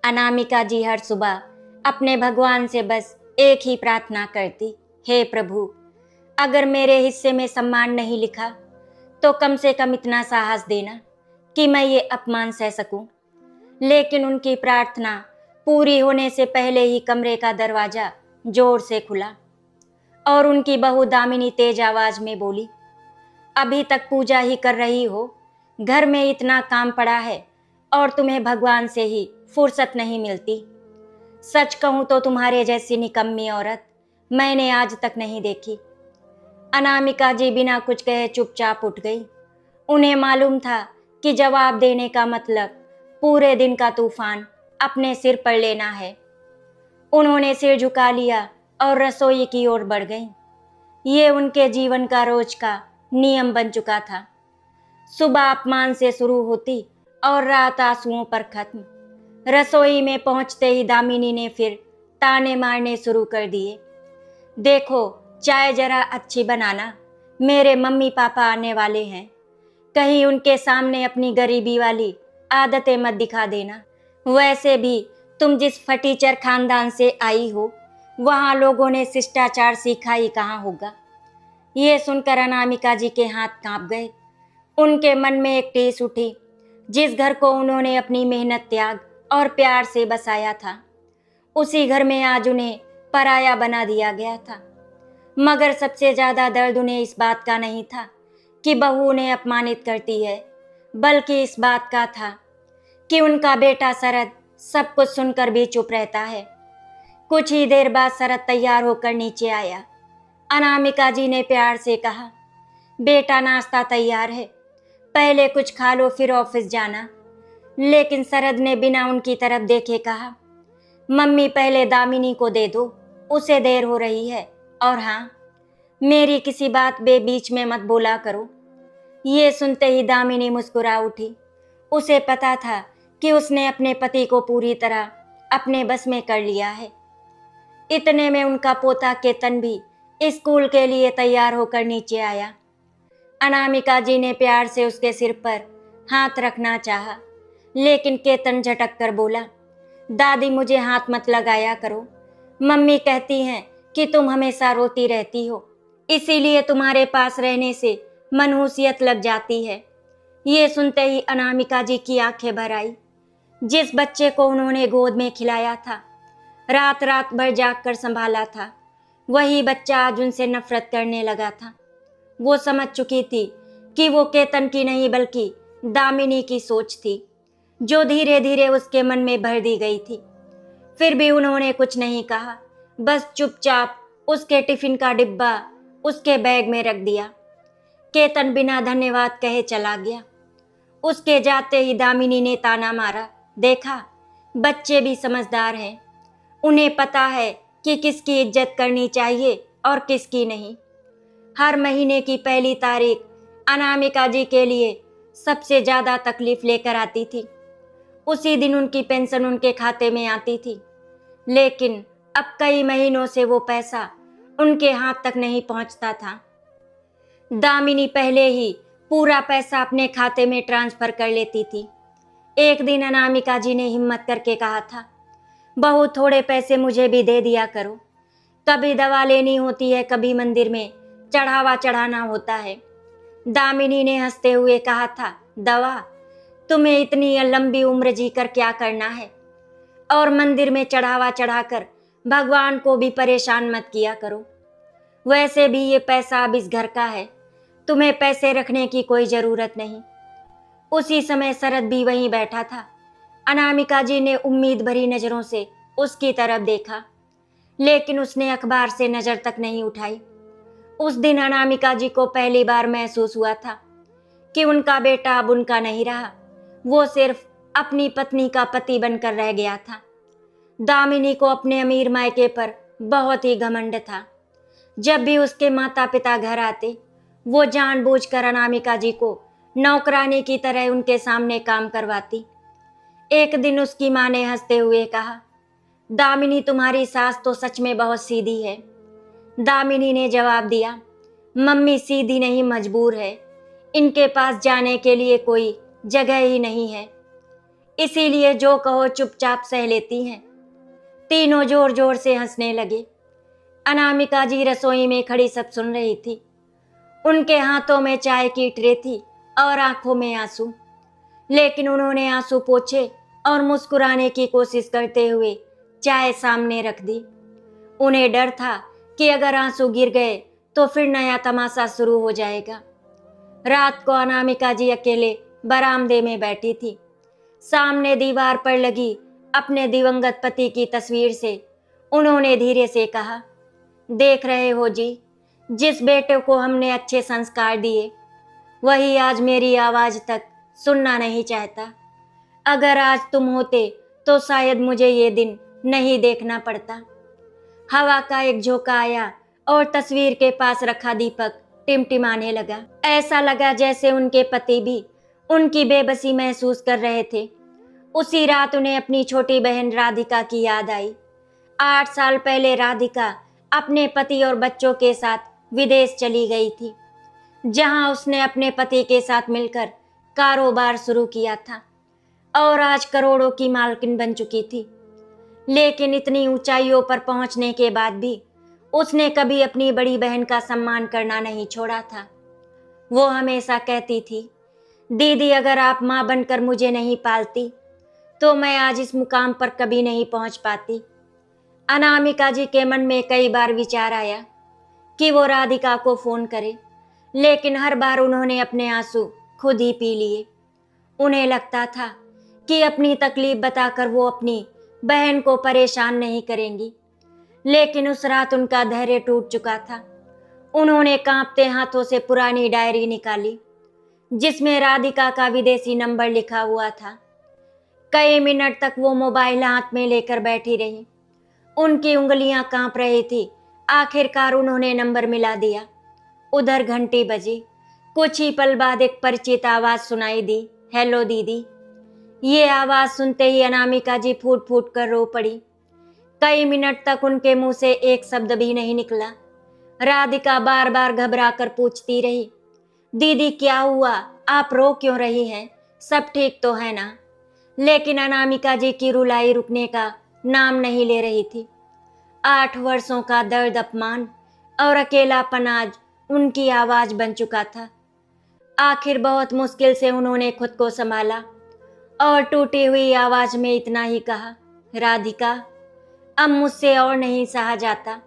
अनामिका जी हर सुबह अपने भगवान से बस एक ही प्रार्थना करती, हे प्रभु, अगर मेरे हिस्से में सम्मान नहीं लिखा तो कम से कम इतना साहस देना कि मैं ये अपमान सह सकूं। लेकिन उनकी प्रार्थना पूरी होने से पहले ही कमरे का दरवाजा जोर से खुला और उनकी बहू दामिनी तेज आवाज में बोली, अभी तक पूजा ही कर रही हो? घर में इतना काम पड़ा है और तुम्हें भगवान से ही फुर्सत नहीं मिलती। सच कहूं तो तुम्हारे जैसी निकम्मी औरत मैंने आज तक नहीं देखी। अनामिका जी बिना कुछ कहे चुपचाप उठ गई। उन्हें मालूम था कि जवाब देने का मतलब पूरे दिन का तूफान अपने सिर पर लेना है। उन्होंने सिर झुका लिया और रसोई की ओर बढ़ गईं। ये उनके जीवन का रोज का नियम बन चुका था। सुबह अपमान से शुरू होती और रात आंसुओं पर खत्म। रसोई में पहुंचते ही दामिनी ने फिर ताने मारने शुरू कर दिए। देखो, चाय जरा अच्छी बनाना, मेरे मम्मी पापा आने वाले हैं। कहीं उनके सामने अपनी गरीबी वाली आदतें मत दिखा देना। वैसे भी तुम जिस फटीचर खानदान से आई हो वहाँ लोगों ने शिष्टाचार सीखा ही कहाँ होगा। ये सुनकर अनामिका जी के हाथ कांप गए। उनके मन में एक टीस उठी। जिस घर को उन्होंने अपनी मेहनत, त्याग और प्यार से बसाया था, उसी घर में आज उन्हें पराया बना दिया गया था। मगर सबसे ज्यादा दर्द उन्हें इस बात का नहीं था कि बहू उन्हें अपमानित करती है, बल्कि इस बात का था कि उनका बेटा शरद सब कुछ सुनकर भी चुप रहता है। कुछ ही देर बाद शरद तैयार होकर नीचे आया। अनामिका जी ने प्यार से कहा, बेटा नाश्ता तैयार है, पहले कुछ खा लो फिर ऑफिस जाना। लेकिन शरद ने बिना उनकी तरफ देखे कहा, मम्मी पहले दामिनी को दे दो, उसे देर हो रही है। और हाँ, मेरी किसी बात बीच में मत बोला करो। ये सुनते ही दामिनी मुस्कुरा उठी। उसे पता था कि उसने अपने पति को पूरी तरह अपने बस में कर लिया है। इतने में उनका पोता केतन भी स्कूल के लिए तैयार होकर नीचे आया। अनामिका जी ने प्यार से उसके सिर पर हाथ रखना चाहा, लेकिन केतन झटक कर बोला, दादी मुझे हाथ मत लगाया करो। मम्मी कहती हैं कि तुम हमेशा रोती रहती हो, इसीलिए तुम्हारे पास रहने से मनहूसियत लग जाती है। ये सुनते ही अनामिका जी की आंखें भर आई। जिस बच्चे को उन्होंने गोद में खिलाया था, रात रात भर जाग कर संभाला था, वही बच्चा आज उनसे नफरत करने लगा था। वो समझ चुकी थी कि वो केतन की नहीं बल्कि दामिनी की सोच थी, जो धीरे धीरे उसके मन में भर दी गई थी। फिर भी उन्होंने कुछ नहीं कहा, बस चुपचाप उसके टिफिन का डिब्बा उसके बैग में रख दिया। केतन बिना धन्यवाद कहे चला गया। उसके जाते ही दामिनी ने ताना मारा, देखा, बच्चे भी समझदार हैं, उन्हें पता है कि किसकी इज्जत करनी चाहिए और किसकी नहीं। हर महीने की पहली तारीख अनामिका जी के लिए सबसे ज़्यादा तकलीफ लेकर आती थी। उसी दिन उनकी पेंशन उनके खाते में आती थी, लेकिन अब कई महीनों से वो पैसा उनके हाथ तक नहीं पहुंचता था। दामिनी पहले ही पूरा पैसा अपने खाते में ट्रांसफर कर लेती थी। एक दिन अनामिका जी ने हिम्मत करके कहा था, बहू थोड़े पैसे मुझे भी दे दिया करो, कभी दवा लेनी होती है, कभी मंदिर में चढ़ावा चढ़ाना होता है। दामिनी ने हंसते हुए कहा था, दवा? तुम्हें इतनी लंबी उम्र जीकर क्या करना है? और मंदिर में चढ़ावा चढ़ाकर भगवान को भी परेशान मत किया करो। वैसे भी ये पैसा अब इस घर का है, तुम्हें पैसे रखने की कोई ज़रूरत नहीं। उसी समय शरद भी वहीं बैठा था। अनामिका जी ने उम्मीद भरी नज़रों से उसकी तरफ देखा, लेकिन उसने अखबार से नज़र तक नहीं उठाई। उस दिन अनामिका जी को पहली बार महसूस हुआ था कि उनका बेटा अब उनका नहीं रहा, वो सिर्फ अपनी पत्नी का पति बनकर रह गया था। दामिनी को अपने अमीर मायके पर बहुत ही घमंड था। जब भी उसके माता पिता घर आते, वो जानबूझकर अनामिका जी को नौकरानी की तरह उनके सामने काम करवाती। एक दिन उसकी माँ ने हंसते हुए कहा, दामिनी तुम्हारी सास तो सच में बहुत सीधी है। दामिनी ने जवाब दिया, मम्मी सीधी नहीं, मजबूर है, इनके पास जाने के लिए कोई जगह ही नहीं है। इसीलिए जो कहो चुपचाप सह लेती हैं। तीनों जोर जोर से हंसने लगे। अनामिका जी रसोई में खड़ी सब सुन रही थी। उनके हाथों में चाय की ट्रे थी और आंखों में आंसू, लेकिन उन्होंने आंसू पोंछे और मुस्कुराने की कोशिश करते हुए चाय सामने रख दी। उन्हें डर था कि अगर आंसू गिर गए तो फिर नया तमाशा शुरू हो जाएगा। रात को अनामिका जी अकेले बरामदे में बैठी थी। सामने दीवार पर लगी अपने दिवंगत पति की तस्वीर से उन्होंने धीरे से कहा, देख रहे हो जी, जिस बेटे को हमने अच्छे संस्कार दिए वही आज मेरी आवाज तक सुनना नहीं चाहता। अगर आज तुम होते तो शायद मुझे ये दिन नहीं देखना पड़ता। हवा का एक झोंका आया और तस्वीर के पास रखा दीपक टिमटिमाने लगा। ऐसा लगा जैसे उनके पति भी उनकी बेबसी महसूस कर रहे थे। उसी रात उन्हें अपनी छोटी बहन राधिका की याद आई। 8 साल पहले राधिका अपने पति और बच्चों के साथ विदेश चली गई थी, जहां उसने अपने पति के साथ मिलकर कारोबार शुरू किया था और आज करोड़ों की मालकिन बन चुकी थी। लेकिन इतनी ऊंचाइयों पर पहुंचने के बाद भी उसने कभी अपनी बड़ी बहन का सम्मान करना नहीं छोड़ा था। वो हमेशा कहती थी, दीदी अगर आप माँ बनकर मुझे नहीं पालती तो मैं आज इस मुकाम पर कभी नहीं पहुंच पाती। अनामिका जी के मन में कई बार विचार आया कि वो राधिका को फोन करे, लेकिन हर बार उन्होंने अपने आंसू खुद ही पी लिए। उन्हें लगता था कि अपनी तकलीफ बताकर वो अपनी बहन को परेशान नहीं करेंगी, लेकिन उस रात उनका धैर्य टूट चुका था। उन्होंने कांपते हाथों से पुरानी डायरी निकाली जिसमें राधिका का विदेशी नंबर लिखा हुआ था। कई मिनट तक वो मोबाइल हाथ में लेकर बैठी रही। उनकी उंगलियां कांप रही थी। आखिरकार उन्होंने नंबर मिला दिया। उधर घंटी बजी। कुछ ही पल बाद एक परिचित आवाज सुनाई दी, हेलो दीदी। ये आवाज सुनते ही अनामिका जी फूट फूट कर रो पड़ी। कई मिनट तक उनके मुंह से एक शब्द भी नहीं निकला। राधिका बार बार घबरा कर पूछती रही, दीदी क्या हुआ, आप रो क्यों रही हैं, सब ठीक तो है ना? लेकिन अनामिका जी की रुलाई रुकने का नाम नहीं ले रही थी। 8 वर्षों का दर्द, अपमान और अकेलापन आज उनकी आवाज बन चुका था। आखिर बहुत मुश्किल से उन्होंने खुद को संभाला और टूटी हुई आवाज में इतना ही कहा, राधिका अब मुझसे और नहीं सहा जाता।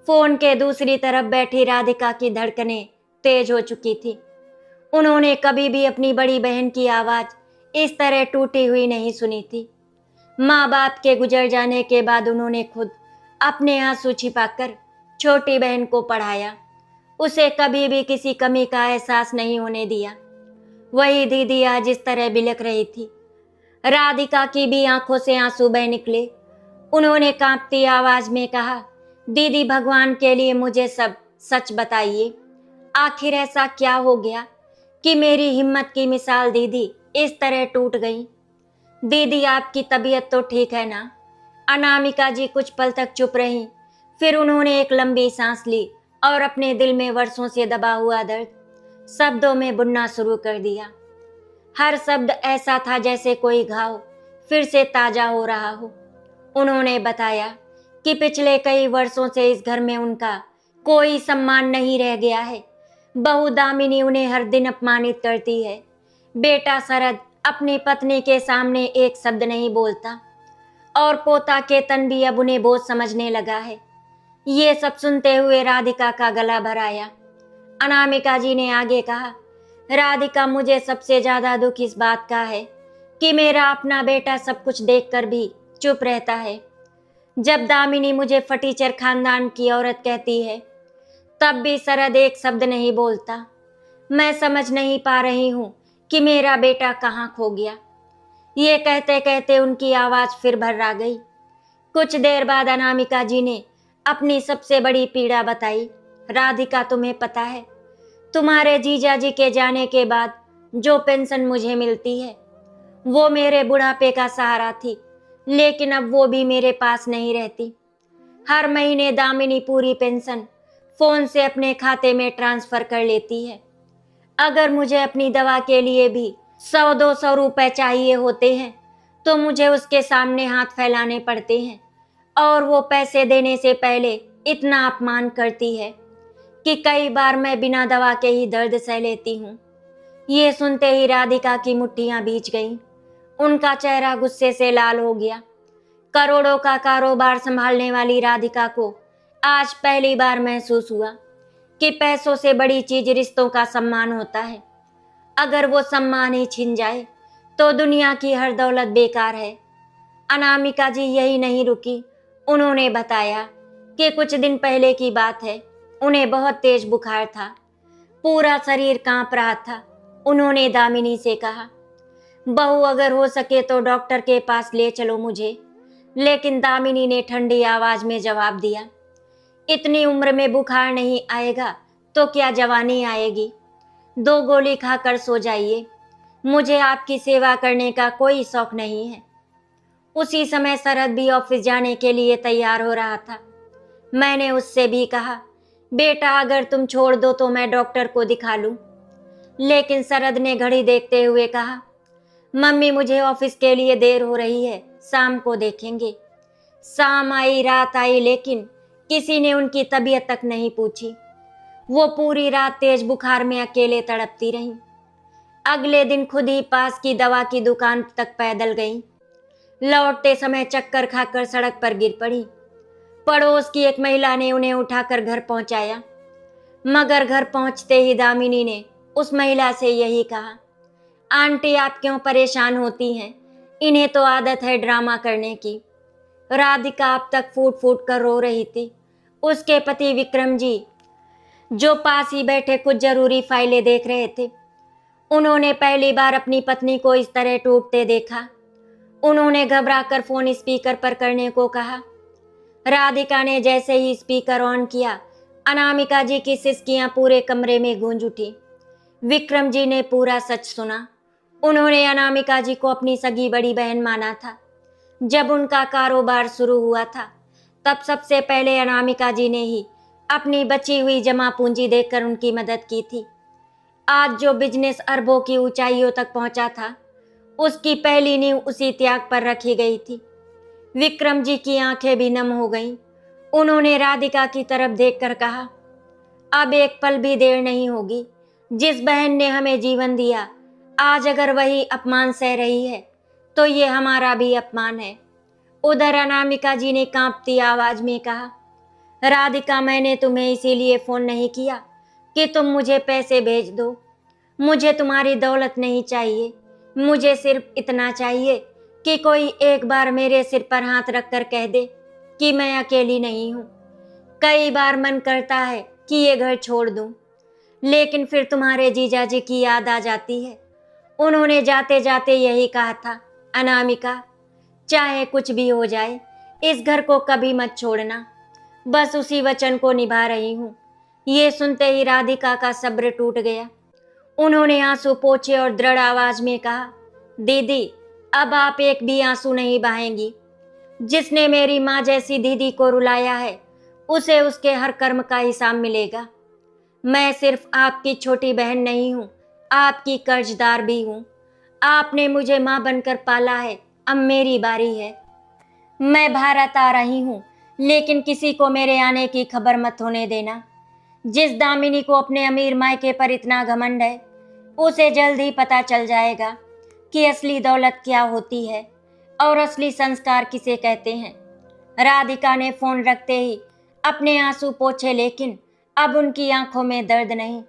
फोन के दूसरी तरफ बैठी राधिका की धड़कनें तेज हो चुकी थी। उन्होंने कभी भी अपनी बड़ी बहन की आवाज इस तरह टूटी हुई नहीं सुनी थी। माँ बाप के गुजर जाने के बाद उन्होंने खुद अपने आंसू छिपाकर छोटी बहन को पढ़ाया। उसे कभी भी किसी कमी का एहसास नहीं होने दिया। वही दीदी आज इस तरह बिलख रही थी। राधिका की भी आंखों से आंसू बह निकले। उन्होंने कांपती आवाज में कहा, दीदी भगवान के लिए मुझे सब सच बताइए। आखिर ऐसा क्या हो गया कि मेरी हिम्मत की मिसाल दीदी इस तरह टूट गई? दीदी आपकी तबीयत तो ठीक है ना? अनामिका जी कुछ पल तक चुप रहीं। फिर उन्होंने एक लंबी सांस ली और अपने दिल में वर्षों से दबा हुआ दर्द शब्दों में बुनना शुरू कर दिया। हर शब्द ऐसा था जैसे कोई घाव फिर से ताजा हो रहा हो। उन्होंने बताया कि पिछले कई वर्षों से इस घर में उनका कोई सम्मान नहीं रह गया है। बहू दामिनी उन्हें हर दिन अपमानित करती है। बेटा शरद अपनी पत्नी के सामने एक शब्द नहीं बोलता और पोता केतन भी अब उन्हें बोझ समझने लगा है। ये सब सुनते हुए राधिका का गला भर आया। अनामिका जी ने आगे कहा, राधिका मुझे सबसे ज्यादा दुख इस बात का है कि मेरा अपना बेटा सब कुछ देखकर भी चुप रहता है। जब दामिनी मुझे फटीचर खानदान की औरत कहती है तब भी शरद एक शब्द नहीं बोलता। मैं समझ नहीं पा रही हूँ कि मेरा बेटा कहाँ खो गया। ये कहते कहते उनकी आवाज फिर भर्रा गई। कुछ देर बाद अनामिका जी ने अपनी सबसे बड़ी पीड़ा बताई। राधिका तुम्हें पता है, तुम्हारे जीजा जी के जाने के बाद जो पेंशन मुझे मिलती है वो मेरे बुढ़ापे का सहारा थी, लेकिन अब वो भी मेरे पास नहीं रहती। हर महीने दामिनी पूरी पेंशन फोन से अपने खाते में ट्रांसफर कर लेती है। अगर मुझे अपनी दवा के लिए भी 100-200 रुपए चाहिए होते हैं तो मुझे उसके सामने हाथ फैलाने पड़ते हैं और वो पैसे देने से पहले इतना अपमान करती है कि कई बार मैं बिना दवा के ही दर्द सह लेती हूँ। ये सुनते ही राधिका की मुट्ठियां भींच गईं। उनका चेहरा गुस्से से लाल हो गया। करोड़ों का कारोबार संभालने वाली राधिका को आज पहली बार महसूस हुआ कि पैसों से बड़ी चीज रिश्तों का सम्मान होता है। अगर वो सम्मान ही छिन जाए तो दुनिया की हर दौलत बेकार है। अनामिका जी यही नहीं रुकी। उन्होंने बताया कि कुछ दिन पहले की बात है, उन्हें बहुत तेज बुखार था, पूरा शरीर कांप रहा था। उन्होंने दामिनी से कहा, बहू अगर हो सके तो डॉक्टर के पास ले चलो मुझे। लेकिन दामिनी ने ठंडी आवाज में जवाब दिया, इतनी उम्र में बुखार नहीं आएगा तो क्या जवानी आएगी। 2 गोली खाकर सो जाइए, मुझे आपकी सेवा करने का कोई शौक नहीं है। उसी समय शरद भी ऑफिस जाने के लिए तैयार हो रहा था। मैंने उससे भी कहा, बेटा अगर तुम छोड़ दो तो मैं डॉक्टर को दिखा लूं। लेकिन शरद ने घड़ी देखते हुए कहा, मम्मी मुझे ऑफिस के लिए देर हो रही है, शाम को देखेंगे। शाम आई रात आई लेकिन किसी ने उनकी तबीयत तक नहीं पूछी। वो पूरी रात तेज बुखार में अकेले तड़पती रहीं। अगले दिन खुद ही पास की दवा की दुकान तक पैदल गईं। लौटते समय चक्कर खाकर सड़क पर गिर पड़ी। पड़ोस की एक महिला ने उन्हें उठाकर घर पहुंचाया, मगर घर पहुंचते ही दामिनी ने उस महिला से यही कहा, आंटी आप क्यों परेशान होती हैं, इन्हें तो आदत है ड्रामा करने की। राधिका अब तक फूट फूट कर रो रही थी। उसके पति विक्रम जी जो पास ही बैठे कुछ जरूरी फाइलें देख रहे थे, उन्होंने पहली बार अपनी पत्नी को इस तरह टूटते देखा। उन्होंने घबराकर फोन स्पीकर पर करने को कहा। राधिका ने जैसे ही स्पीकर ऑन किया, अनामिका जी की सिसकियां पूरे कमरे में गूंज उठी। विक्रम जी ने पूरा सच सुना। उन्होंने अनामिका जी को अपनी सगी बड़ी बहन माना था। जब उनका कारोबार शुरू हुआ था तब सबसे पहले अनामिका जी ने ही अपनी बची हुई जमा पूंजी देकर उनकी मदद की थी। आज जो बिजनेस अरबों की ऊंचाइयों तक पहुंचा था, उसकी पहली नींव उसी त्याग पर रखी गई थी। विक्रम जी की आंखें भी नम हो गईं। उन्होंने राधिका की तरफ देखकर कहा, अब एक पल भी देर नहीं होगी। जिस बहन ने हमें जीवन दिया, आज अगर वही अपमान सह रही है तो ये हमारा भी अपमान है। उधर अनामिका जी ने कांपती आवाज में कहा, राधिका मैंने तुम्हें इसीलिए फोन नहीं किया कि तुम मुझे पैसे भेज दो। मुझे तुम्हारी दौलत नहीं चाहिए। मुझे सिर्फ इतना चाहिए कि कोई एक बार मेरे सिर पर हाथ रखकर कह दे कि मैं अकेली नहीं हूँ। कई बार मन करता है कि ये घर छोड़ दूँ, लेकिन फिर तुम्हारे जीजा जी की याद आ जाती है। उन्होंने जाते जाते यही कहा था, अनामिका चाहे कुछ भी हो जाए इस घर को कभी मत छोड़ना। बस उसी वचन को निभा रही हूँ। ये सुनते ही राधिका का सब्र टूट गया। उन्होंने आंसू पोंछे और दृढ़ आवाज में कहा, दीदी अब आप एक भी आंसू नहीं बहाएंगी। जिसने मेरी माँ जैसी दीदी को रुलाया है उसे उसके हर कर्म का हिसाब मिलेगा। मैं सिर्फ आपकी छोटी बहन नहीं हूँ, आपकी कर्जदार भी हूँ। आपने मुझे माँ बनकर पाला है, अब मेरी बारी है। मैं भारत आ रही हूँ, लेकिन किसी को मेरे आने की खबर मत होने देना। जिस दामिनी को अपने अमीर मायके पर इतना घमंड है, उसे जल्द ही पता चल जाएगा कि असली दौलत क्या होती है और असली संस्कार किसे कहते हैं। राधिका ने फोन रखते ही अपने आंसू पोंछे, लेकिन अब उनकी आंखों में दर्द नहीं,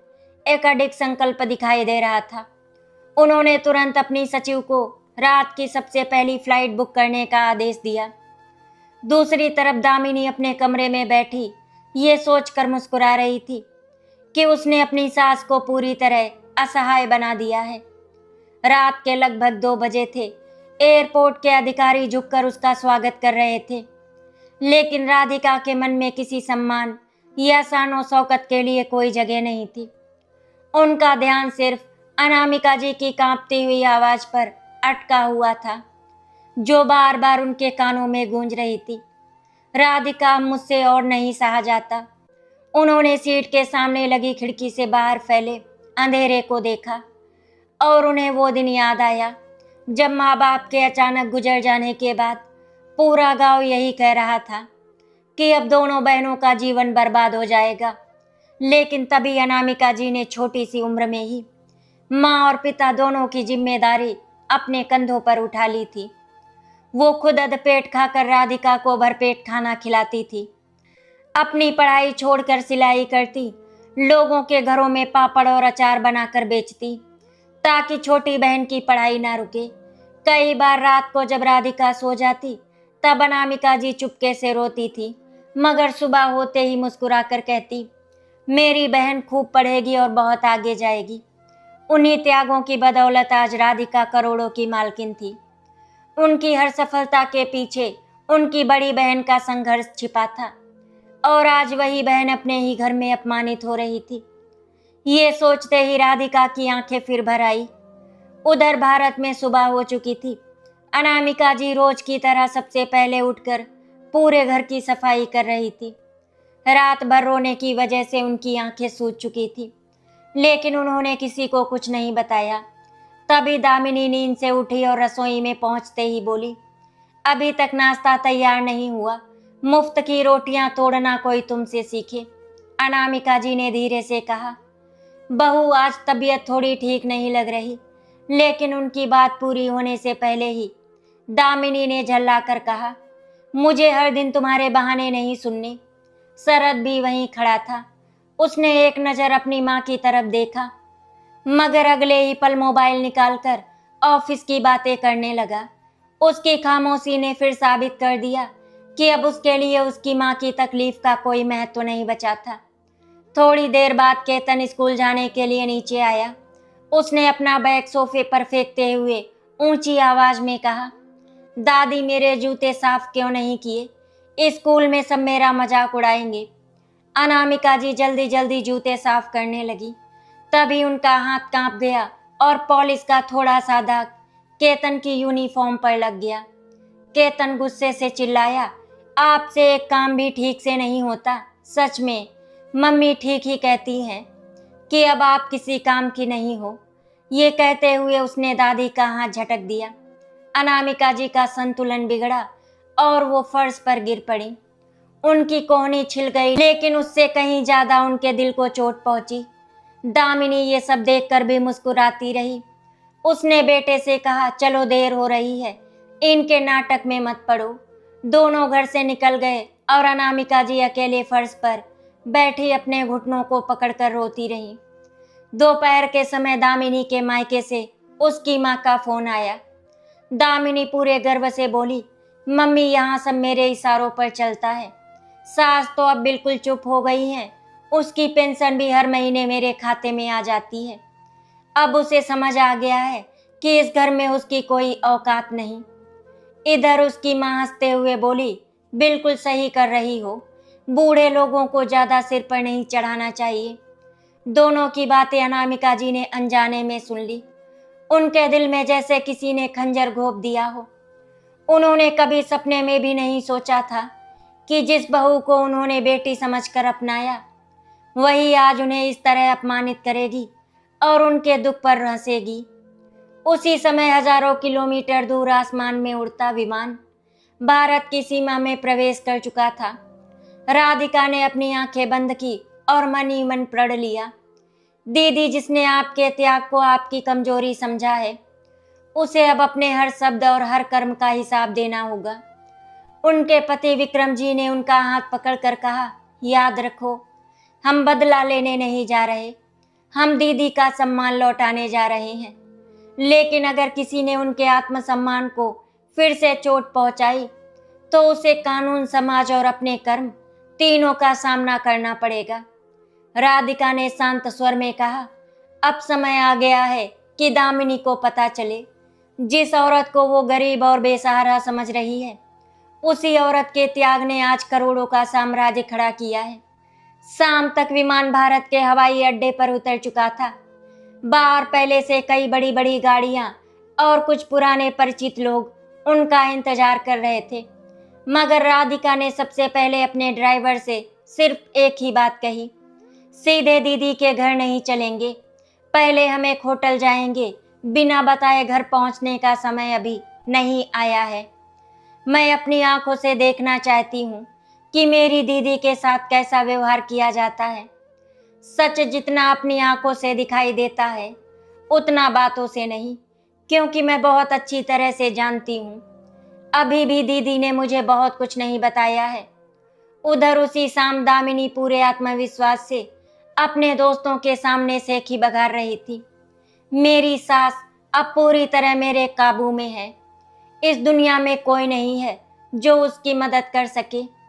एक अडिग संकल्प दिखाई दे रहा था। उन्होंने तुरंत अपनी सचिव को रात की सबसे पहली फ्लाइट बुक करने का आदेश दिया। दूसरी तरफ दामिनी अपने कमरे में बैठी ये सोचकर मुस्कुरा रही थी कि उसने अपनी सास को पूरी तरह असहाय बना दिया है। रात के लगभग 2 बजे थे। एयरपोर्ट के अधिकारी झुककर उसका स्वागत कर रहे थे, लेकिन राधिका के मन में किसी सम्मान या शानो शौकत के लिए कोई जगह नहीं थी। उनका ध्यान सिर्फ अनामिका जी की कांपती हुई आवाज पर अटका हुआ था, जो बार बार उनके कानों में गूंज रही थी, राधिका मुझसे और नहीं सहा जाता। उन्होंने सीट के सामने लगी खिड़की से बाहर फैले अंधेरे को देखा और उन्हें वो दिन याद आया जब माँ बाप के अचानक गुजर जाने के बाद पूरा गांव यही कह रहा था कि अब दोनों बहनों का जीवन बर्बाद हो जाएगा। लेकिन तभी अनामिका जी ने छोटी सी उम्र में ही माँ और पिता दोनों की जिम्मेदारी अपने कंधों पर उठा ली थी। वो खुद अधपेट खाकर राधिका को भरपेट खाना खिलाती थी, अपनी पढ़ाई छोड़कर सिलाई करती, लोगों के घरों में पापड़ और अचार बनाकर बेचती ताकि छोटी बहन की पढ़ाई ना रुके। कई बार रात को जब राधिका सो जाती तब अनामिका जी चुपके से रोती थी, मगर सुबह होते ही मुस्कुराकर कहती, मेरी बहन खूब पढ़ेगी और बहुत आगे जाएगी। उन्हीं त्यागों की बदौलत आज राधिका करोड़ों की मालकिन थी। उनकी हर सफलता के पीछे उनकी बड़ी बहन का संघर्ष छिपा था और आज वही बहन अपने ही घर में अपमानित हो रही थी। ये सोचते ही राधिका की आंखें फिर भर आई। उधर भारत में सुबह हो चुकी थी। अनामिका जी रोज की तरह सबसे पहले उठकर पूरे घर की सफाई कर रही थी। रात भर रोने की वजह से उनकी आंखें सूज चुकी थी, लेकिन उन्होंने किसी को कुछ नहीं बताया। तभी दामिनी नींद से उठी और रसोई में पहुंचते ही बोली, अभी तक नाश्ता तैयार नहीं हुआ, मुफ्त की रोटियां तोड़ना कोई तुमसे सीखे। अनामिका जी ने धीरे से कहा, बहू आज तबीयत थोड़ी ठीक नहीं लग रही। लेकिन उनकी बात पूरी होने से पहले ही दामिनी ने झल्लाकर कहा, मुझे हर दिन तुम्हारे बहाने नहीं सुनने। शरद भी वहीं खड़ा था। उसने एक नज़र अपनी माँ की तरफ देखा, मगर अगले ही पल मोबाइल निकालकर ऑफिस की बातें करने लगा। उसकी खामोशी ने फिर साबित कर दिया कि अब उसके लिए उसकी माँ की तकलीफ का कोई महत्व नहीं बचा था। थोड़ी देर बाद केतन स्कूल जाने के लिए नीचे आया। उसने अपना बैग सोफे पर फेंकते हुए ऊंची आवाज में कहा, दादी मेरे जूते साफ क्यों नहीं किए? स्कूल में सब मेरा मजाक उड़ाएंगे। अनामिका जी जल्दी जल्दी जूते साफ करने लगी। तभी उनका हाथ कांप गया और पॉलिश का थोड़ा सा दाग केतन की यूनिफॉर्म पर लग गया। केतन गुस्से से चिल्लाया, आपसे एक काम भी ठीक से नहीं होता। सच में मम्मी ठीक ही कहती हैं कि अब आप किसी काम की नहीं हो। ये कहते हुए उसने दादी का हाथ झटक दिया। अनामिका जी का संतुलन बिगड़ा और वो फर्श पर गिर पड़ी। उनकी कोहनी छिल गई, लेकिन उससे कहीं ज्यादा उनके दिल को चोट पहुंची। दामिनी ये सब देखकर भी मुस्कुराती रही। उसने बेटे से कहा, चलो देर हो रही है, इनके नाटक में मत पड़ो। दोनों घर से निकल गए और अनामिका जी अकेले फर्श पर बैठी अपने घुटनों को पकड़कर रोती रही। दोपहर के समय दामिनी के मायके से उसकी माँ का फोन आया। दामिनी पूरे गर्व से बोली, मम्मी यहाँ सब मेरे इशारों पर चलता है। सास तो अब बिल्कुल चुप हो गई हैं। उसकी पेंशन भी हर महीने मेरे खाते में आ जाती है। अब उसे समझ आ गया है कि इस घर में उसकी कोई औकात नहीं। इधर उसकी माँ हंसते हुए बोली, बिल्कुल सही कर रही हो, बूढ़े लोगों को ज्यादा सिर पर नहीं चढ़ाना चाहिए। दोनों की बातें अनामिका जी ने अनजाने में सुन ली। उनके दिल में जैसे किसी ने खंजर घोंप दिया हो। उन्होंने कभी सपने में भी नहीं सोचा था कि जिस बहू को उन्होंने बेटी समझकर अपनाया, वही आज उन्हें इस तरह अपमानित करेगी और उनके दुख पर हंसेगी। उसी समय हजारों किलोमीटर दूर आसमान में उड़ता विमान भारत की सीमा में प्रवेश कर चुका था। राधिका ने अपनी आंखें बंद की और मन ही मन प्रण लिया, दीदी जिसने आपके त्याग को आपकी कमजोरी समझा है, उसे अब अपने हर शब्द और हर कर्म का हिसाब देना होगा। उनके पति विक्रम जी ने उनका हाथ पकड़कर कहा, याद रखो, हम बदला लेने नहीं जा रहे, हम दीदी का सम्मान लौटाने जा रहे हैं। लेकिन अगर किसी ने उनके आत्मसम्मान को फिर से चोट पहुंचाई तो उसे कानून, समाज और अपने कर्म तीनों का सामना करना पड़ेगा। राधिका ने शांत स्वर में कहा, अब समय आ गया है कि दामिनी को पता चले, जिस औरत को वो गरीब और बेसहारा समझ रही है, उसी औरत के त्याग ने आज करोड़ों का साम्राज्य खड़ा किया है। शाम तक विमान भारत के हवाई अड्डे पर उतर चुका था। बाहर पहले से कई बड़ी बड़ी गाड़ियां और कुछ पुराने परिचित लोग उनका इंतजार कर रहे थे, मगर राधिका ने सबसे पहले अपने ड्राइवर से सिर्फ एक ही बात कही, सीधे दीदी के घर नहीं चलेंगे, पहले हम एक होटल जाएंगे बिना बताए घर पहुंचने का समय अभी नहीं आया है। मैं अपनी आंखों से देखना चाहती हूँ कि मेरी दीदी के साथ कैसा व्यवहार किया जाता है। सच जितना अपनी आंखों से दिखाई देता है उतना बातों से नहीं, क्योंकि मैं बहुत अच्छी तरह से जानती हूँ अभी भी दीदी ने मुझे बहुत कुछ नहीं बताया है। उधर उसी शाम दामिनी पूरे आत्मविश्वास से अपने दोस्तों के सामने सेखी बघार रही थी। मेरी सास अब पूरी तरह मेरे काबू में है। इस दुनिया में कोई नहीं है जो उसकी मदद कर सके।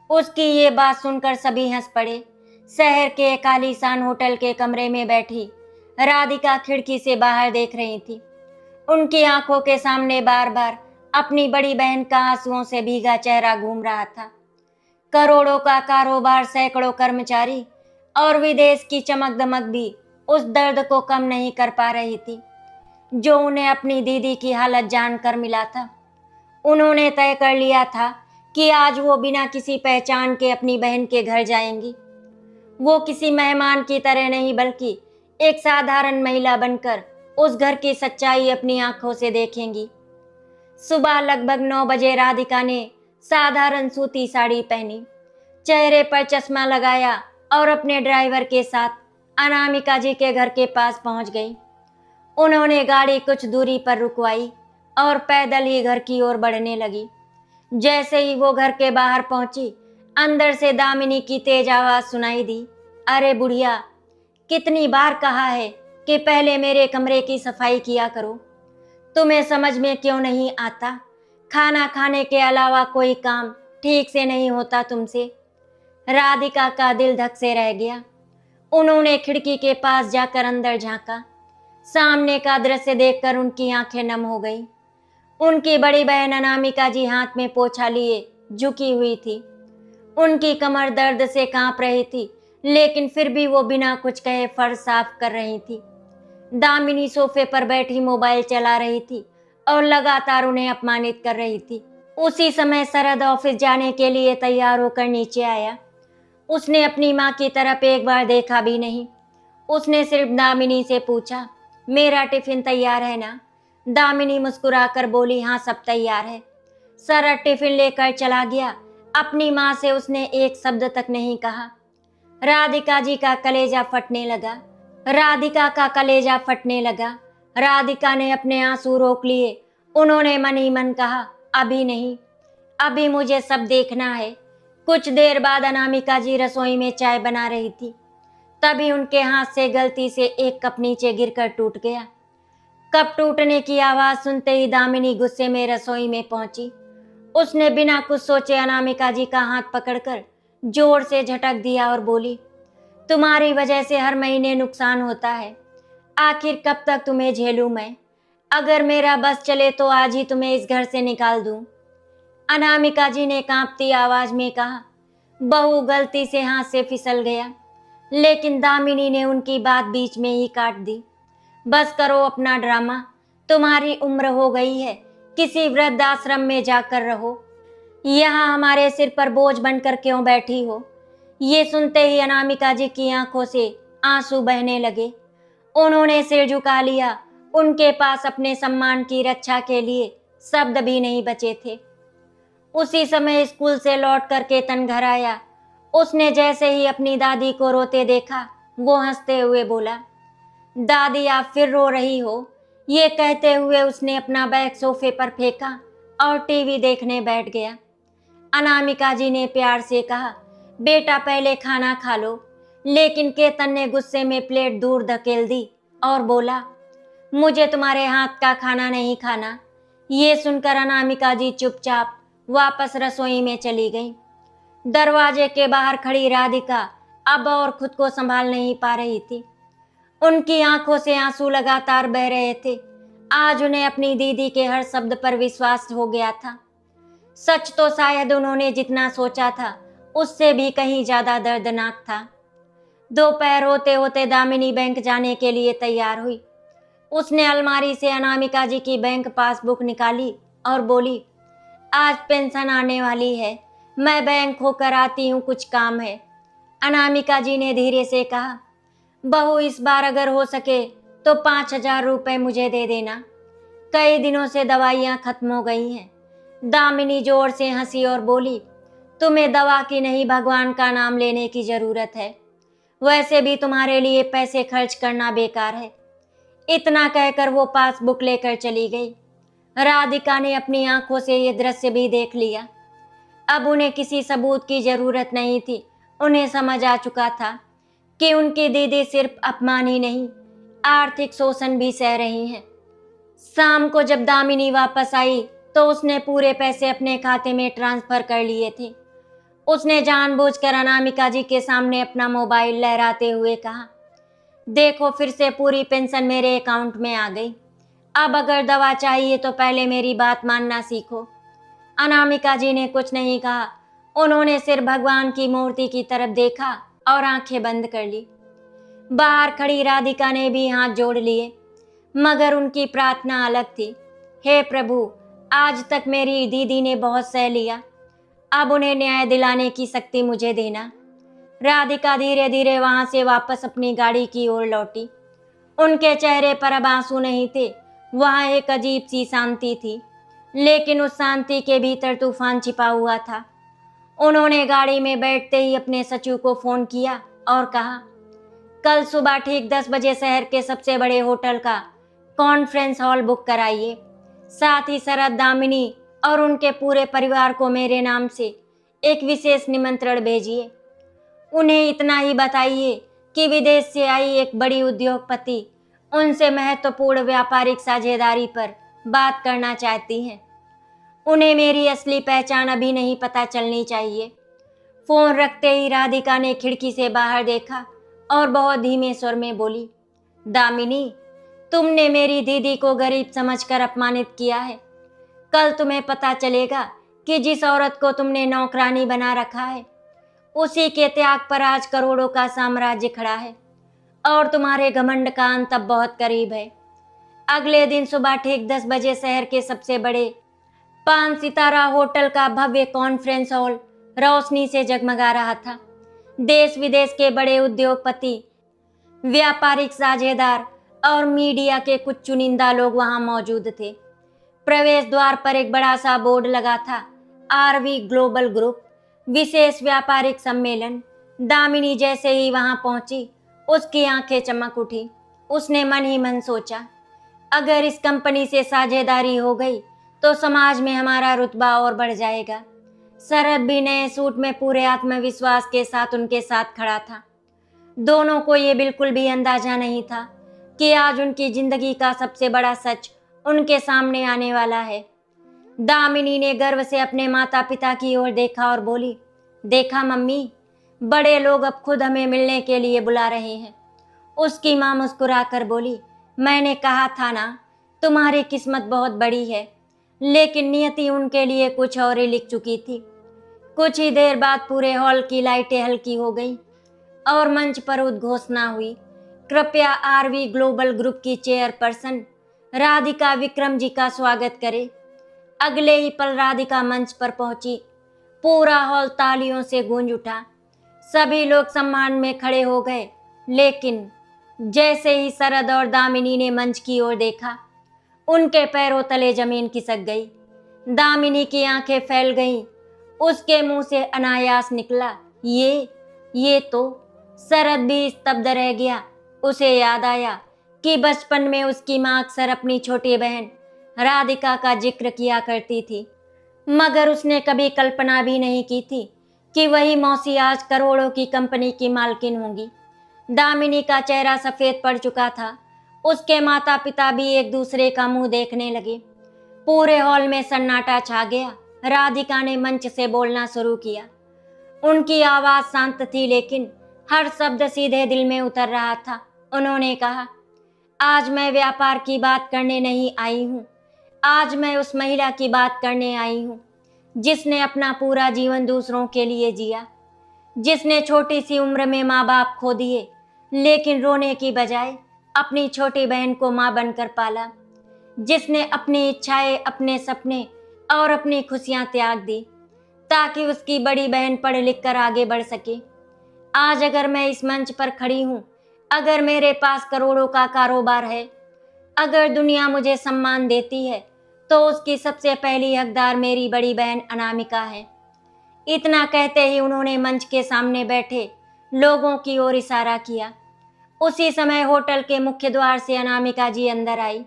उसकी ये बात सुनकर सभी हंस पड़े। शहर के एक आलीशान होटल के कमरे में बैठी राधिका खिड़की से बाहर देख रही थी। उनकी आंखों के सामने बार बार अपनी बड़ी बहन का आंसुओं से भीगा चेहरा घूम रहा था। करोड़ों का कारोबार, सैकड़ों कर्मचारी और विदेश की चमक दमक भी उस दर्द को कम नहीं कर पा रही थी जो उन्हें अपनी दीदी की हालत जानकर मिला था। उन्होंने तय कर लिया था कि आज वो बिना किसी पहचान के अपनी बहन के घर जाएंगी। वो किसी मेहमान की तरह नहीं बल्कि एक साधारण महिला बनकर उस घर की सच्चाई अपनी आंखों से देखेंगी। सुबह लगभग 9 बजे राधिका ने साधारण सूती साड़ी पहनी, चेहरे पर चश्मा लगाया और अपने ड्राइवर के साथ अनामिका जी के घर के पास पहुंच गई। उन्होंने गाड़ी कुछ दूरी पर रुकवाई और पैदल ही घर की ओर बढ़ने लगी। जैसे ही वो घर के बाहर पहुंची, अंदर से दामिनी की तेज आवाज सुनाई दी, अरे बुढ़िया, कितनी बार कहा है कि पहले मेरे कमरे की सफाई किया करो। तुम्हें समझ में क्यों नहीं आता? खाना खाने के अलावा कोई काम ठीक से नहीं होता तुमसे। राधिका का दिल धक से रह गया। उन्होंने खिड़की के पास जाकर अंदर झांका। सामने का दृश्य देखकर उनकी आंखें नम हो गई। उनकी बड़ी बहन अनामिका जी हाथ में पोछा लिए झुकी हुई थी। उनकी कमर दर्द से कांप रही थी, लेकिन फिर भी वो बिना कुछ कहे फर्श साफ कर रही थी। दामिनी सोफे पर बैठी मोबाइल चला रही थी और लगातार उन्हें अपमानित कर रही थी। उसी समय शरद ऑफिस जाने के लिए तैयार होकर नीचे आया। उसने अपनी माँ की तरफ एक बार देखा भी नहीं। उसने सिर्फ दामिनी से पूछा, मेरा टिफिन तैयार है ना? दामिनी मुस्कुराकर बोली, हाँ सब तैयार है। शरद टिफिन लेकर चला गया। अपनी माँ से उसने एक शब्द तक नहीं कहा। राधिका जी का कलेजा फटने लगा। राधिका ने अपने आंसू रोक लिए। उन्होंने मन ही मन कहा, अभी नहीं, अभी मुझे सब देखना है। कुछ देर बाद अनामिका जी रसोई में चाय बना रही थी। तभी उनके हाथ से गलती से एक कप नीचे गिरकर टूट गया। कप टूटने की आवाज सुनते ही दामिनी गुस्से में रसोई में पहुंची। उसने बिना कुछ सोचे अनामिका जी का हाथ पकड़कर जोर से झटक दिया और बोली, तुम्हारी वजह से हर महीने नुकसान होता है। आखिर कब तक तुम्हें झेलूं मैं? अगर मेरा बस चले तो आज ही तुम्हें इस घर से निकाल दूं। अनामिका जी ने कांपती आवाज में कहा। बहू गलती से हाथ से फिसल गया, लेकिन दामिनी ने उनकी बात बीच में ही काट दी। बस करो अपना ड्रामा, तुम्हारी उम्र हो गई है, किसी वृद्धाश्रम में जाकर रहो। यहाँ हमारे सिर पर बोझ बनकर क्यों बैठी हो? ये सुनते ही अनामिका जी की आंखों से आंसू बहने लगे। उन्होंने सिर झुका लिया। उनके पास अपने सम्मान की रक्षा के लिए शब्द भी नहीं बचे थे। उसी समय स्कूल से लौट कर केतन घर आया। उसने जैसे ही अपनी दादी को रोते देखा, वो हंसते हुए बोला, दादी आप फिर रो रही हो? ये कहते हुए उसने अपना बैग सोफे पर फेंका और टीवी देखने बैठ गया। अनामिका जी ने प्यार से कहा, बेटा पहले खाना खा लो, लेकिन केतन ने गुस्से में प्लेट दूर धकेल दी और बोला, मुझे तुम्हारे हाथ का खाना नहीं खाना। ये सुनकर अनामिका जी चुपचाप वापस रसोई में चली गई। दरवाजे के बाहर खड़ी राधिका अब और खुद को संभाल नहीं पा रही थी। उनकी आंखों से आंसू लगातार बह रहे थे। आज उन्हें अपनी दीदी के हर शब्द पर विश्वास हो गया था। सच तो शायद उन्होंने जितना सोचा था उससे भी कहीं ज्यादा दर्दनाक था। दोपहर होते होते दामिनी बैंक जाने के लिए तैयार हुई। उसने अलमारी से अनामिका जी की बैंक पासबुक निकाली और बोली, आज पेंशन आने वाली है, मैं बैंक होकर आती हूँ, कुछ काम है। अनामिका जी ने धीरे से कहा, बहू इस बार अगर हो सके तो 5,000 रुपये मुझे दे देना। कई दिनों से दवाइयाँ खत्म हो गई हैं। दामिनी जोर से हंसी और बोली, तुम्हें दवा की नहीं, भगवान का नाम लेने की जरूरत है। वैसे भी तुम्हारे लिए पैसे खर्च करना बेकार है। इतना कहकर वो पासबुक लेकर चली गई। राधिका ने अपनी आंखों से ये दृश्य भी देख लिया। अब उन्हें किसी सबूत की जरूरत नहीं थी। उन्हें समझ आ चुका था कि उनकी दीदी सिर्फ अपमान ही नहीं, आर्थिक शोषण भी सह रही हैं। शाम को जब दामिनी वापस आई तो उसने पूरे पैसे अपने खाते में ट्रांसफर कर लिए थे। उसने जानबूझकर अनामिका जी के सामने अपना मोबाइल लहराते हुए कहा, देखो फिर से पूरी पेंशन मेरे अकाउंट में आ गई। अब अगर दवा चाहिए तो पहले मेरी बात मानना सीखो। अनामिका जी ने कुछ नहीं कहा। उन्होंने सिर्फ भगवान की मूर्ति की तरफ देखा और आंखें बंद कर ली। बाहर खड़ी राधिका ने भी हाथ जोड़ लिए, मगर उनकी प्रार्थना अलग थी। हे प्रभु, आज तक मेरी दीदी ने बहुत सह लिया, अब उन्हें न्याय दिलाने की शक्ति मुझे देना। राधिका धीरे धीरे वहां से वापस अपनी गाड़ी की ओर लौटी। उनके चेहरे पर अब आंसू नहीं थे। वहां एक अजीब सी शांति थी, लेकिन उस शांति के भीतर तूफान छिपा हुआ था। उन्होंने गाड़ी में बैठते ही अपने सचिव को फोन किया और कहा, कल सुबह ठीक 10 बजे शहर के सबसे बड़े होटल का कॉन्फ्रेंस हॉल बुक कराइए। साथ ही शरद, दामिनी और उनके पूरे परिवार को मेरे नाम से एक विशेष निमंत्रण भेजिए। उन्हें इतना ही बताइए कि विदेश से आई एक बड़ी उद्योगपति उनसे महत्वपूर्ण व्यापारिक साझेदारी पर बात करना चाहती हैं। उन्हें मेरी असली पहचान अभी नहीं पता चलनी चाहिए। फोन रखते ही राधिका ने खिड़की से बाहर देखा और बहुत धीमे स्वर में बोली, दामिनी, तुमने मेरी दीदी को गरीब समझकर अपमानित किया है। कल तुम्हें पता चलेगा कि जिस औरत को तुमने नौकरानी बना रखा है, उसी के त्याग पर आज करोड़ों का साम्राज्य खड़ा है और तुम्हारे घमंड का अंत अब बहुत करीब है। अगले दिन सुबह ठीक 10 बजे शहर के सबसे बड़े 5 सितारा होटल का भव्य कॉन्फ्रेंस हॉल रोशनी से जगमगा रहा था। देश विदेश के बड़े उद्योगपति, व्यापारिक साझेदार और मीडिया के कुछ चुनिंदा लोग वहां मौजूद थे। प्रवेश द्वार पर एक बड़ा सा बोर्ड लगा था, आरवी ग्लोबल ग्रुप विशेष व्यापारिक सम्मेलन। दामिनी जैसे ही वहां पहुंची, उसकी आंखें चमक उठी। उसने मन ही मन सोचा, अगर इस कंपनी से साझेदारी हो गई तो समाज में हमारा रुतबा और बढ़ जाएगा। शरद भी नए सूट में पूरे आत्मविश्वास के साथ उनके साथ खड़ा था। दोनों को ये बिल्कुल भी अंदाजा नहीं था कि आज उनकी जिंदगी का सबसे बड़ा सच उनके सामने आने वाला है। दामिनी ने गर्व से अपने माता पिता की ओर देखा और बोली, देखा मम्मी, बड़े लोग अब खुद हमें मिलने के लिए बुला रहे हैं। उसकी माँ मुस्कुराकर बोली, मैंने कहा था ना, तुम्हारी किस्मत बहुत बड़ी है। लेकिन नियति उनके लिए कुछ और ही लिख चुकी थी। कुछ ही देर बाद पूरे हॉल की लाइटें हल्की हो गई और मंच पर उद्घोषणा हुई, कृपया आरवी ग्लोबल ग्रुप की चेयरपर्सन राधिका विक्रम जी का स्वागत करें। अगले ही पल राधिका मंच पर पहुंची। पूरा हॉल तालियों से गूंज उठा। सभी लोग सम्मान में खड़े हो गए, लेकिन जैसे ही शरद और दामिनी ने मंच की ओर देखा, उनके पैरों तले जमीन खिसक गई। दामिनी की आंखें फैल गईं। उसके मुंह से अनायास निकला, ये तो। शरद भी स्तब्ध रह गया। उसे याद आया कि बचपन में उसकी माँ अक्सर अपनी छोटी बहन राधिका का जिक्र किया करती थी, मगर उसने कभी कल्पना भी नहीं की थी कि वही मौसी आज करोड़ों की कंपनी की मालकिन होंगी। दामिनी का चेहरा सफेद पड़ चुका था। उसके माता पिता भी एक दूसरे का मुंह देखने लगे। पूरे हॉल में सन्नाटा छा गया। राधिका ने मंच से बोलना शुरू किया। उनकी आवाज शांत थी, लेकिन हर शब्द सीधे दिल में उतर रहा था। उन्होंने कहा, आज मैं व्यापार की बात करने नहीं आई हूँ। आज मैं उस महिला की बात करने आई हूँ जिसने अपना पूरा जीवन दूसरों के लिए जिया, जिसने छोटी सी उम्र में माँ बाप खो दिए, लेकिन रोने की बजाय अपनी छोटी बहन को माँ बनकर पाला, जिसने अपनी इच्छाएं, अपने सपने और अपनी खुशियाँ त्याग दी ताकि उसकी बड़ी बहन पढ़ लिख कर आगे बढ़ सके। आज अगर मैं इस मंच पर खड़ी हूँ, अगर मेरे पास करोड़ों का कारोबार है, अगर दुनिया मुझे सम्मान देती है, तो उसकी सबसे पहली हकदार मेरी बड़ी बहन अनामिका है। इतना कहते ही उन्होंने मंच के सामने बैठे लोगों की ओर इशारा किया। उसी समय होटल के मुख्य द्वार से अनामिका जी अंदर आई।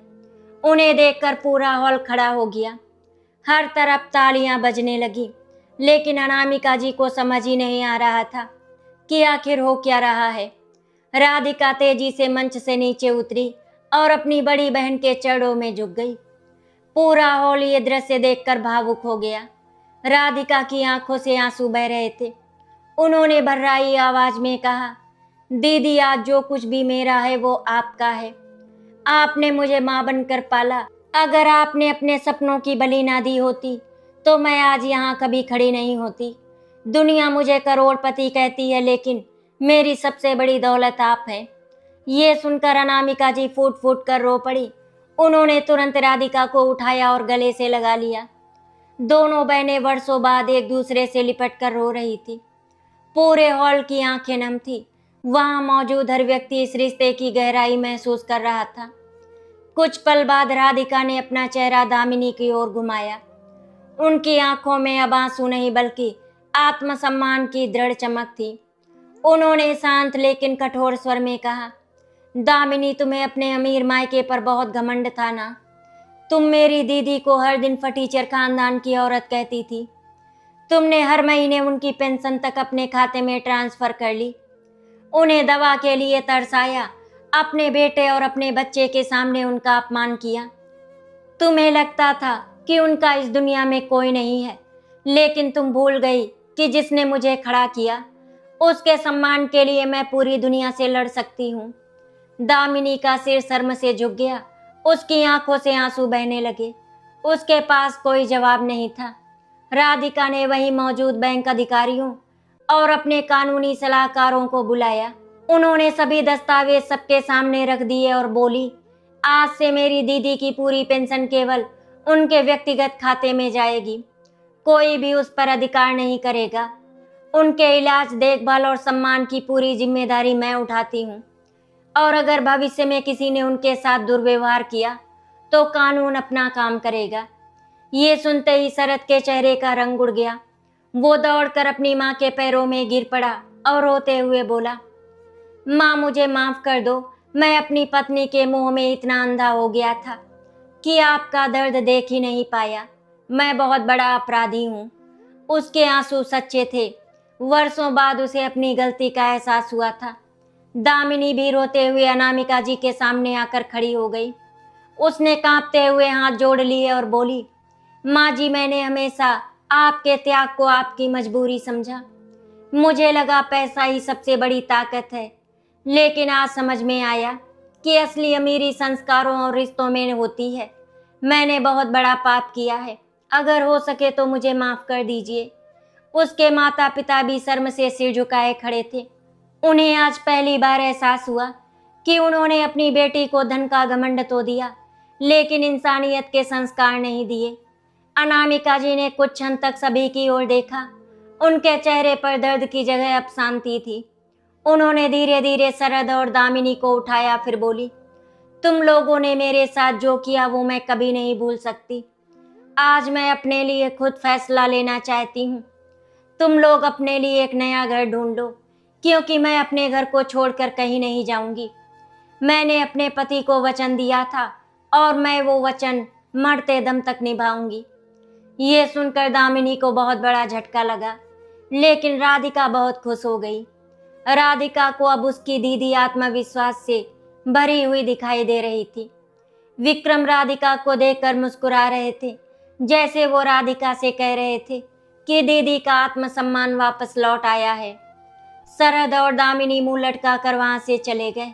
उन्हें देखकर पूरा हॉल खड़ा हो गया। हर तरफ तालियां बजने लगी, लेकिन अनामिका जी को समझ ही नहीं आ रहा था कि आखिर हो क्या रहा है। राधिका तेजी से मंच से नीचे उतरी और अपनी बड़ी बहन के चरणों में झुक गई। पूरा हॉल ये दृश्य देखकर भावुक हो गया। राधिका की आंखों से आंसू बह रहे थे। उन्होंने भर्राई आवाज में कहा, दीदी, आज जो कुछ भी मेरा है वो आपका है। आपने मुझे माँ बनकर पाला। अगर आपने अपने सपनों की बलि ना दी होती तो मैं आज यहाँ कभी खड़ी नहीं होती। दुनिया मुझे करोड़पति कहती है, लेकिन मेरी सबसे बड़ी दौलत आप है। ये सुनकर अनामिका जी फूट फूट कर रो पड़ी। उन्होंने तुरंत राधिका को उठाया और गले से लगा लिया। दोनों बहनें वर्षों बाद एक दूसरे से लिपट कर रो रही थी। पूरे हॉल की आंखें नम थी। वहां मौजूद हर व्यक्ति इस रिश्ते की गहराई महसूस कर रहा था। कुछ पल बाद राधिका ने अपना चेहरा दामिनी की ओर घुमाया। उनकी आंखों में अब आंसू नहीं बल्कि आत्मसम्मान की दृढ़ चमक थी। उन्होंने शांत लेकिन कठोर स्वर में कहा, दामिनी, तुम्हें अपने अमीर मायके पर बहुत घमंड था ना। तुम मेरी दीदी को हर दिन फटीचर खानदान की औरत कहती थी। तुमने हर महीने उनकी पेंशन तक अपने खाते में ट्रांसफर कर ली। उन्हें दवा के लिए तरसाया। अपने बेटे और अपने बच्चे के सामने उनका अपमान किया। तुम्हें लगता था कि उनका इस दुनिया में कोई नहीं है, लेकिन तुम भूल गई कि जिसने मुझे खड़ा किया, उसके सम्मान के लिए मैं पूरी दुनिया से लड़ सकती हूँ। दामिनी का सिर शर्म से झुक गया। उसकी आंखों से आंसू बहने लगे। उसके पास कोई जवाब नहीं था। राधिका ने वहीं मौजूद बैंक अधिकारियों और अपने कानूनी सलाहकारों को बुलाया। उन्होंने सभी दस्तावेज सबके सामने रख दिए और बोली, आज से मेरी दीदी की पूरी पेंशन केवल उनके व्यक्तिगत खाते में जाएगी। कोई भी उस पर अधिकार नहीं करेगा। उनके इलाज, देखभाल और सम्मान की पूरी जिम्मेदारी मैं उठाती हूँ। और अगर भविष्य में किसी ने उनके साथ दुर्व्यवहार किया तो कानून अपना काम करेगा। ये सुनते ही शरद के चेहरे का रंग उड़ गया। वो दौड़कर अपनी माँ के पैरों में गिर पड़ा और रोते हुए बोला, माँ, मुझे माफ कर दो। मैं अपनी पत्नी के मोह में इतना अंधा हो गया था कि आपका दर्द देख ही नहीं पाया। मैं बहुत बड़ा अपराधी हूँ। उसके आंसू सच्चे थे। वर्षों बाद उसे अपनी गलती का एहसास हुआ था। दामिनी भी रोते हुए अनामिका जी के सामने आकर खड़ी हो गई। उसने कांपते हुए हाथ जोड़ लिए और बोली, माँ जी, मैंने हमेशा आपके त्याग को आपकी मजबूरी समझा। मुझे लगा पैसा ही सबसे बड़ी ताकत है, लेकिन आज समझ में आया कि असली अमीरी संस्कारों और रिश्तों में होती है। मैंने बहुत बड़ा पाप किया है। अगर हो सके तो मुझे माफ कर दीजिए। उसके माता पिता भी शर्म से सिर झुकाए खड़े थे। उन्हें आज पहली बार एहसास हुआ कि उन्होंने अपनी बेटी को धन का घमंड तो दिया, लेकिन इंसानियत के संस्कार नहीं दिए। अनामिका जी ने कुछ क्षण तक सभी की ओर देखा। उनके चेहरे पर दर्द की जगह अब शांति थी। उन्होंने धीरे धीरे शरद और दामिनी को उठाया, फिर बोली, तुम लोगों ने मेरे साथ जो किया वो मैं कभी नहीं भूल सकती। आज मैं अपने लिए खुद फैसला लेना चाहती हूँ। तुम लोग अपने लिए एक नया घर ढूंढ लो, क्योंकि मैं अपने घर को छोड़कर कहीं नहीं जाऊंगी। मैंने अपने पति को वचन दिया था और मैं वो वचन मरते दम तक निभाऊंगी। ये सुनकर दामिनी को बहुत बड़ा झटका लगा, लेकिन राधिका बहुत खुश हो गई। राधिका को अब उसकी दीदी आत्मविश्वास से भरी हुई दिखाई दे रही थी। विक्रम राधिका को देखकर मुस्कुरा रहे थे, जैसे वो राधिका से कह रहे थे कि दीदी का आत्मसम्मान वापस लौट आया है। शरद और दामिनी मुंह लटका कर वहां से चले गए।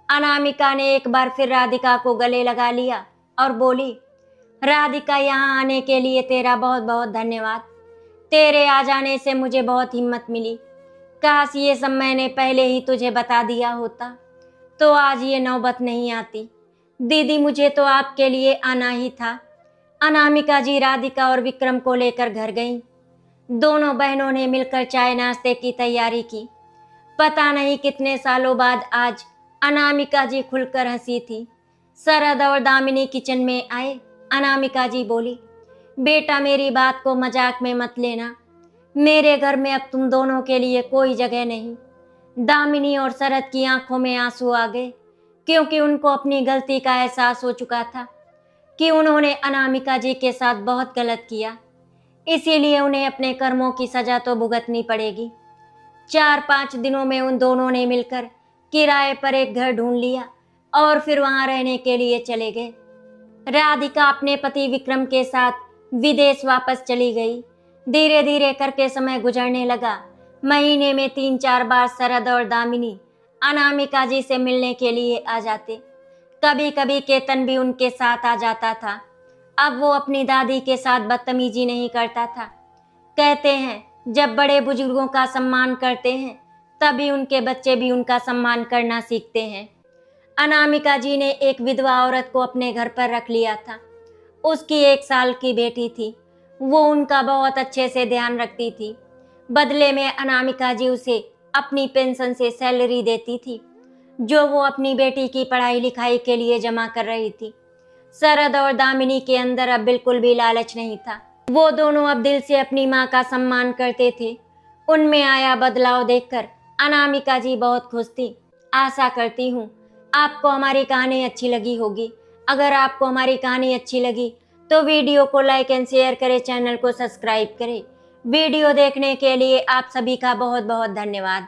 अनामिका ने एक बार फिर राधिका को गले लगा लिया और बोली, राधिका, यहाँ आने के लिए तेरा बहुत बहुत धन्यवाद। तेरे आ जाने से मुझे बहुत हिम्मत मिली। काश ये सब मैंने पहले ही तुझे बता दिया होता तो आज ये नौबत नहीं आती। दीदी, मुझे तो आपके लिए आना ही था। अनामिका जी राधिका और विक्रम को लेकर घर गईं। दोनों बहनों ने मिलकर चाय नाश्ते की तैयारी की। पता नहीं कितने सालों बाद आज अनामिका जी खुलकर हंसी थी। शरद और दामिनी किचन में आए। अनामिका जी बोली, बेटा मेरी बात को मजाक में मत लेना, मेरे घर में अब तुम दोनों के लिए कोई जगह नहीं। दामिनी और शरद की आंखों में आंसू आ गए, क्योंकि उनको अपनी गलती का एहसास हो चुका था कि उन्होंने अनामिका जी के साथ बहुत गलत किया, इसीलिए उन्हें अपने कर्मों की सजा तो भुगतनी पड़ेगी। 4-5 दिनों में उन दोनों ने मिलकर किराए पर एक घर ढूंढ लिया और फिर वहां रहने के लिए चले गए। राधिका अपने पति विक्रम के साथ विदेश वापस चली गई। धीरे धीरे करके समय गुजरने लगा। महीने में 3-4 बार शरद और दामिनी अनामिका जी से मिलने के लिए आ जाते। कभी कभी केतन भी उनके साथ आ जाता था। अब वो अपनी दादी के साथ बदतमीजी नहीं करता था। कहते हैं जब बड़े बुजुर्गों का सम्मान करते हैं तभी उनके बच्चे भी उनका सम्मान करना सीखते हैं। अनामिका जी ने एक विधवा औरत को अपने घर पर रख लिया था। उसकी 1 साल की बेटी थी। वो उनका बहुत अच्छे से ध्यान रखती थी। बदले में अनामिका जी उसे अपनी पेंशन से सैलरी देती थी, जो वो अपनी बेटी की पढ़ाई लिखाई के लिए जमा कर रही थी। शरद और दामिनी के अंदर अब बिल्कुल भी लालच नहीं था। वो दोनों अब दिल से अपनी माँ का सम्मान करते थे। उनमें आया बदलाव देखकर अनामिका जी बहुत खुश थी। आशा करती हूँ आपको हमारी कहानी अच्छी लगी होगी। अगर आपको हमारी कहानी अच्छी लगी तो वीडियो को लाइक एंड शेयर करें, चैनल को सब्सक्राइब करें। वीडियो देखने के लिए आप सभी का बहुत बहुत धन्यवाद।